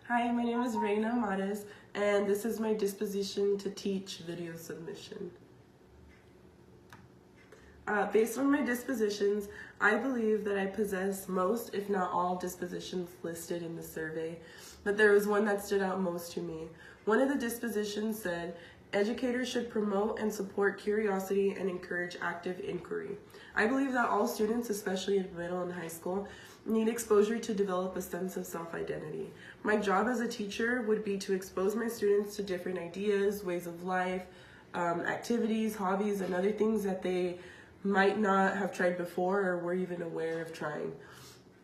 Hi, my name is Reina Mares, and this is my disposition to teach video submission. Based on my dispositions, I believe that I possess most, if not all, dispositions listed in the survey, but there was one that stood out most to me. One of the dispositions said, educators should promote and support curiosity and encourage active inquiry. I believe that all students, especially in middle and high school, need exposure to develop a sense of self-identity. My job as a teacher would be to expose my students to different ideas, ways of life, activities, hobbies, and other things that they might not have tried before or were even aware of trying.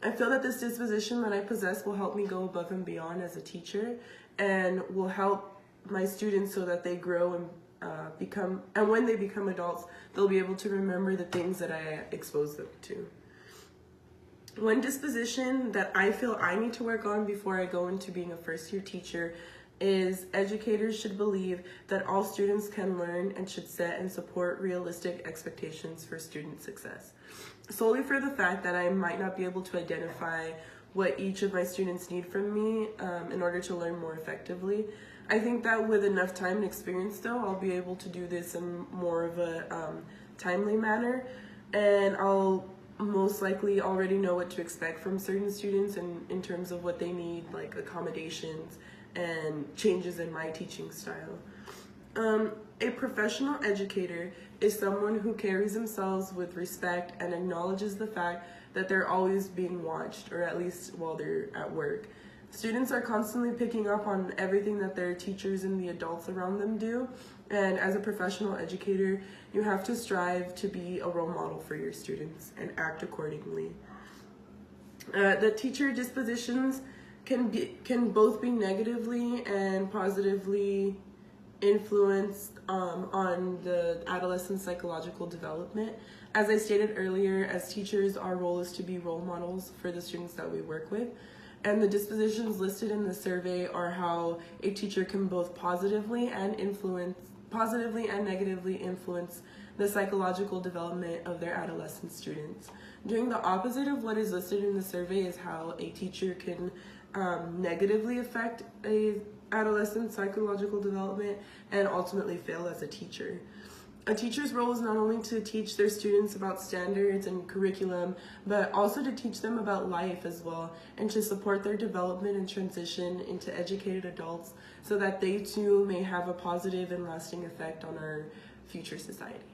I feel that this disposition that I possess will help me go above and beyond as a teacher and will help my students so that they grow and and when they become adults, they'll be able to remember the things that I expose them to. One disposition that I feel I need to work on before I go into being a first-year teacher is educators should believe that all students can learn and should set and support realistic expectations for student success. Solely for the fact that I might not be able to identify what each of my students need from me in order to learn more effectively. I think that with enough time and experience though, I'll be able to do this in more of a timely manner, and I'll most likely already know what to expect from certain students in terms of what they need, like accommodations and changes in my teaching style. A professional educator is someone who carries themselves with respect and acknowledges the fact that they're always being watched, or at least while they're at work. Students are constantly picking up on everything that their teachers and the adults around them do, and as a professional educator, you have to strive to be a role model for your students and act accordingly. The teacher dispositions can both be negatively and positively influenced on the adolescent psychological development. As I stated earlier, as teachers, our role is to be role models for the students that we work with. And the dispositions listed in the survey are how a teacher can both positively and negatively influence the psychological development of their adolescent students. Doing the opposite of what is listed in the survey is how a teacher can negatively affect a adolescent psychological development and ultimately fail as a teacher. A teacher's role is not only to teach their students about standards and curriculum, but also to teach them about life as well, and to support their development and transition into educated adults so that they too may have a positive and lasting effect on our future society.